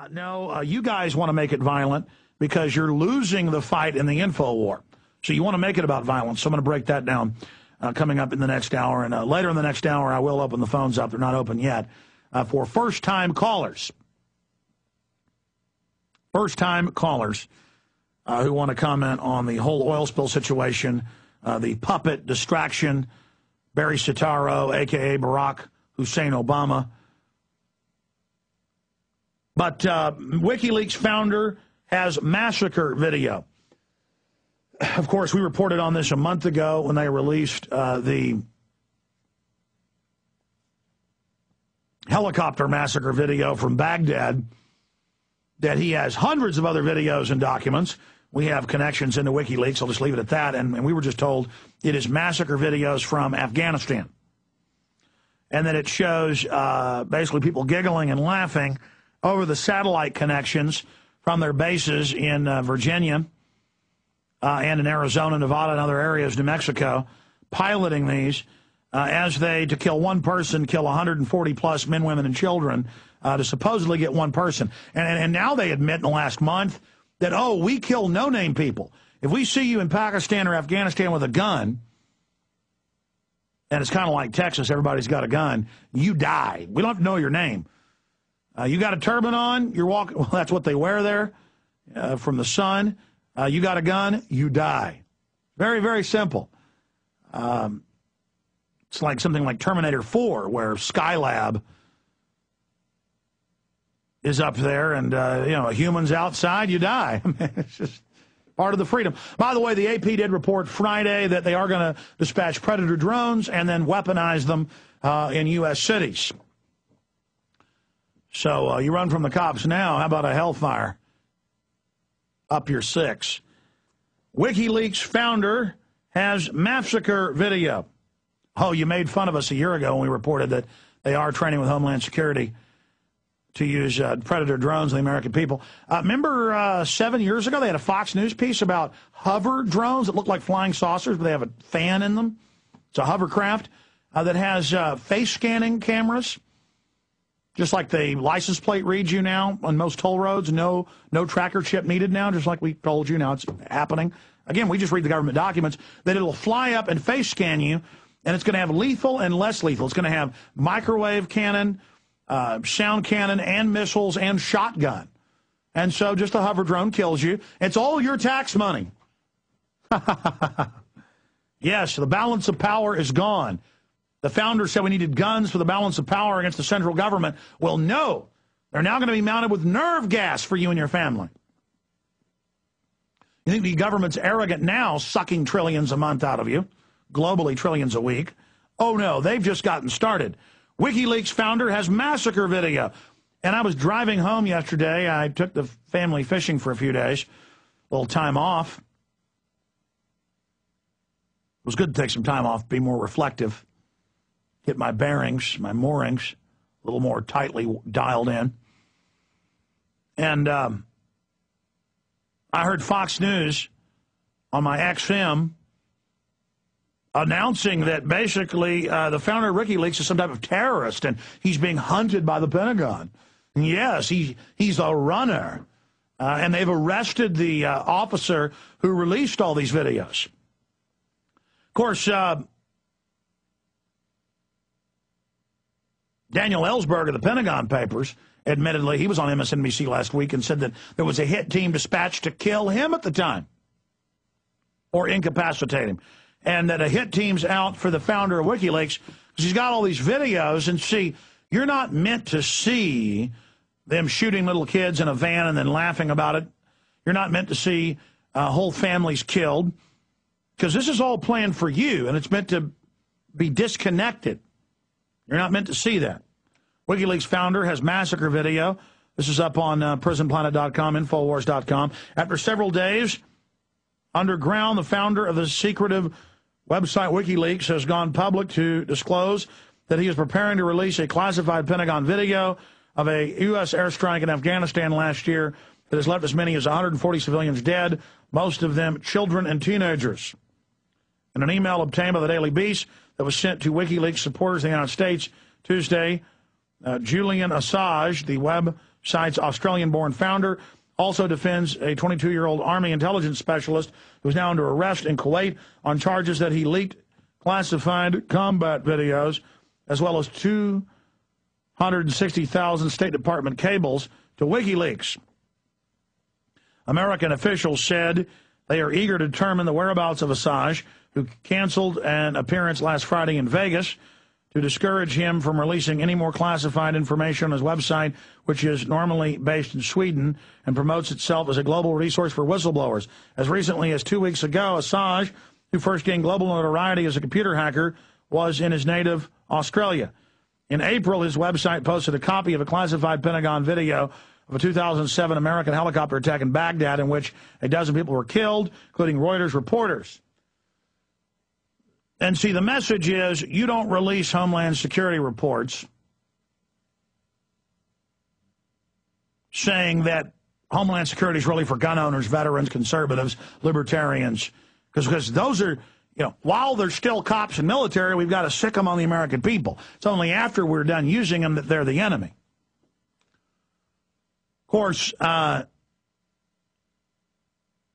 No, you guys want to make it violent because you're losing the fight in the info war. So you want to make it about violence. So I'm going to break that down coming up in the next hour. And later in the next hour, I will open the phones up. They're not open yet for first-time callers. First-time callers who want to comment on the whole oil spill situation, the puppet distraction, Barry Soetoro, a.k.a. Barack Hussein Obama. But WikiLeaks founder has massacre video. Of course, we reported on this a month ago when they released the helicopter massacre video from Baghdad, that he has hundreds of other videos and documents. We have connections into WikiLeaks. I'll just leave it at that. And we were just told it is massacre videos from Afghanistan. And that it shows basically people giggling and laughing over the satellite connections from their bases in Virginia and in Arizona, Nevada, and other areas, New Mexico, piloting these as they, to kill one person, kill 140-plus men, women, and children to supposedly get one person. And now they admit in the last month that, oh, we kill no-name people. If we see you in Pakistan or Afghanistan with a gun, and it's kind of like Texas, everybody's got a gun, you die. We don't have to know your name. You got a turban on, you're walking, well, that's what they wear there from the sun. You got a gun, you die. Very, very simple. It's like something like Terminator 4, where Skylab is up there and, a human's outside, you die. It's just part of the freedom. By the way, the AP did report Friday that they are going to dispatch Predator drones and then weaponize them in U.S. cities. So you run from the cops now. How about a hellfire up your six? WikiLeaks founder has massacre video. Oh, you made fun of us a year ago when we reported that they are training with Homeland Security to use Predator drones on the American people. Remember 7 years ago they had a Fox News piece about hover drones that look like flying saucers, but they have a fan in them? It's a hovercraft that has face scanning cameras. Just like the license plate reads you now on most toll roads, no tracker chip needed now, just like we told you. Now it's happening. Again, we just read the government documents, that it'll fly up and face scan you, and it's going to have lethal and less lethal. It's going to have microwave cannon, sound cannon, and missiles, and shotgun. And so just a hover drone kills you. It's all your tax money. Yes, the balance of power is gone. The founders said we needed guns for the balance of power against the central government. Well, no. They're now going to be mounted with nerve gas for you and your family. You think the government's arrogant now, sucking trillions a month out of you, globally trillions a week? Oh, no, they've just gotten started. WikiLeaks founder has massacre video. And I was driving home yesterday. I took the family fishing for a few days, a little time off. It was good to take some time off, be more reflective. Get my bearings, my moorings, a little more tightly dialed in. And I heard Fox News on my XM announcing that basically the founder of WikiLeaks is some type of terrorist and he's being hunted by the Pentagon. And yes, he's a runner. And they've arrested the officer who released all these videos. Of course, Daniel Ellsberg of the Pentagon Papers, admittedly, he was on MSNBC last week and said that there was a hit team dispatched to kill him at the time or incapacitate him, and that a hit team's out for the founder of WikiLeaks because he's got all these videos. And see, you're not meant to see them shooting little kids in a van and then laughing about it. You're not meant to see whole families killed because this is all planned for you, and it's meant to be disconnected. You're not meant to see that. WikiLeaks founder has massacre video. This is up on prisonplanet.com, Infowars.com. After several days underground, the founder of the secretive website WikiLeaks has gone public to disclose that he is preparing to release a classified Pentagon video of a U.S. airstrike in Afghanistan last year that has left as many as 140 civilians dead, most of them children and teenagers. In an email obtained by the Daily Beast that was sent to WikiLeaks supporters in the United States Tuesday, Julian Assange, the web site's Australian-born founder, also defends a 22-year-old Army intelligence specialist who is now under arrest in Kuwait on charges that he leaked classified combat videos, as well as 260,000 State Department cables to WikiLeaks. American officials said they are eager to determine the whereabouts of Assange, who canceled an appearance last Friday in Vegas to discourage him from releasing any more classified information on his website, which is normally based in Sweden and promotes itself as a global resource for whistleblowers. As recently as 2 weeks ago, Assange, who first gained global notoriety as a computer hacker, was in his native Australia. In April, his website posted a copy of a classified Pentagon video of a 2007 American helicopter attack in Baghdad in which a dozen people were killed, including Reuters reporters. And see, the message is you don't release Homeland Security reports saying that Homeland Security is really for gun owners, veterans, conservatives, libertarians, because those are, while they're still cops and military, we've got to sick them on the American people. It's only after we're done using them that they're the enemy. Of course,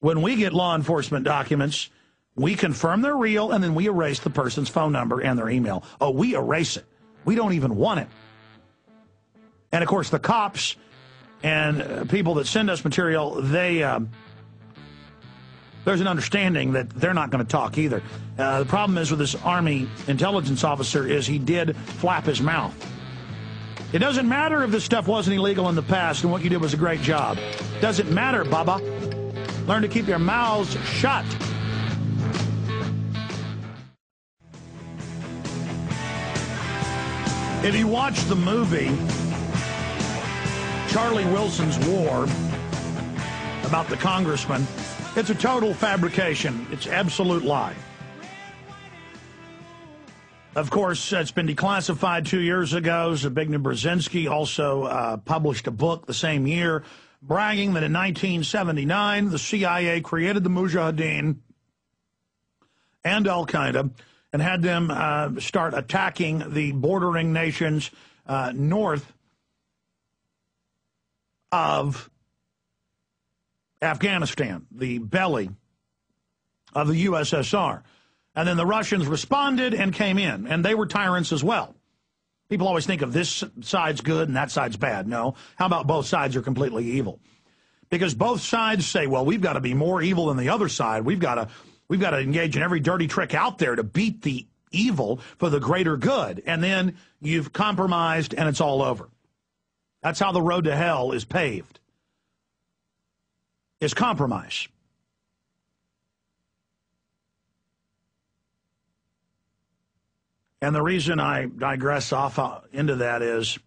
when we get law enforcement documents, we confirm they're real, and then we erase the person's phone number and their email. Oh, we erase it. We don't even want it. And, of course, the cops and people that send us material, there's an understanding that they're not going to talk either. The problem is with this Army intelligence officer is he did flap his mouth. It doesn't matter if this stuff wasn't illegal in the past and what you did was a great job. Doesn't matter, Baba. Learn to keep your mouths shut. If you watch the movie Charlie Wilson's War about the congressman, it's a total fabrication. It's absolute lie. Of course, it's been declassified 2 years ago. Zbigniew Brzezinski also published a book the same year bragging that in 1979, the CIA created the Mujahideen and Al-Qaeda and had them start attacking the bordering nations north of Afghanistan, the belly of the USSR. And then the Russians responded and came in, and they were tyrants as well. People always think of this side's good and that side's bad. No. How about both sides are completely evil? Because both sides say, well, we've got to be more evil than the other side. We've got to engage in every dirty trick out there to beat the evil for the greater good. And then you've compromised and it's all over. That's how the road to hell is paved, is compromise. And the reason I digress off into that is,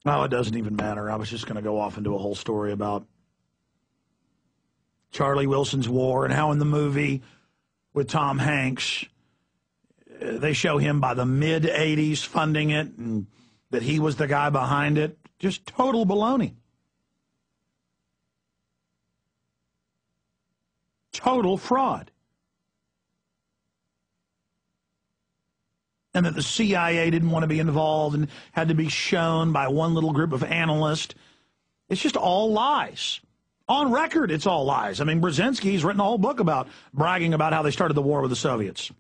well, it doesn't even matter. I was just going to go off into a whole story about Charlie Wilson's War and how in the movie with Tom Hanks, they show him by the mid-'80s funding it and that he was the guy behind it. Just total baloney. Total fraud. And that the CIA didn't want to be involved and had to be shown by one little group of analysts. It's just all lies. On record, it's all lies. I mean, Brzezinski's written a whole book about bragging about how they started the war with the Soviets.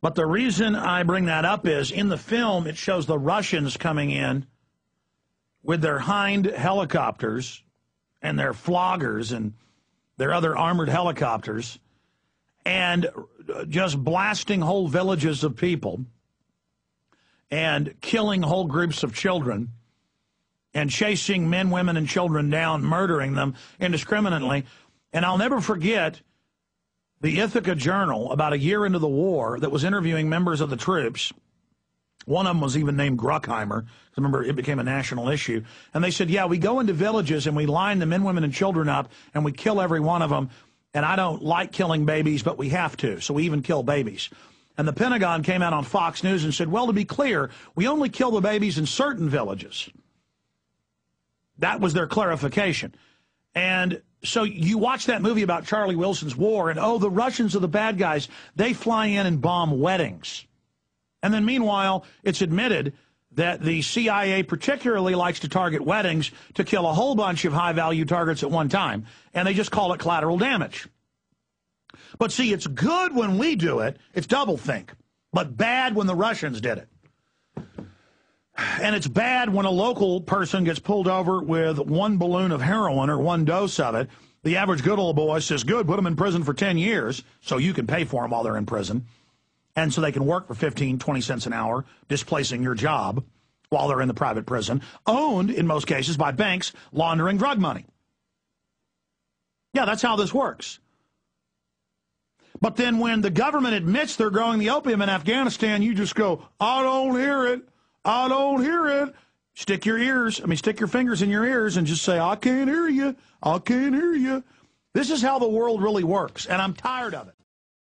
But the reason I bring that up is, in the film, it shows the Russians coming in with their Hind helicopters and their floggers and their other armored helicopters, and just blasting whole villages of people and killing whole groups of children and chasing men, women, and children down, murdering them indiscriminately. And I'll never forget the Ithaca Journal, about a year into the war, that was interviewing members of the troops. One of them was even named Bruckheimer. Remember, it became a national issue. And they said, yeah, we go into villages and we line the men, women, and children up, and we kill every one of them. And I don't like killing babies, but we have to, so we even kill babies. And the Pentagon came out on Fox News and said, well, to be clear, we only kill the babies in certain villages. That was their clarification. And So you watch that movie about Charlie Wilson's war, and, oh, the Russians are the bad guys. They fly in and bomb weddings. And then meanwhile, it's admitted that the CIA particularly likes to target weddings to kill a whole bunch of high-value targets at one time, and they just call it collateral damage. But see, it's good when we do it. It's doublethink. But bad when the Russians did it. And it's bad when a local person gets pulled over with one balloon of heroin or one dose of it. The average good old boy says, good, put them in prison for 10 years so you can pay for them while they're in prison. And so they can work for 15, 20 cents an hour, displacing your job while they're in the private prison, owned, in most cases, by banks laundering drug money. Yeah, that's how this works. But then when the government admits they're growing the opium in Afghanistan, you just go, I don't hear it. I don't hear it. Stick your fingers in your ears and just say, I can't hear you. I can't hear you. This is how the world really works, and I'm tired of it.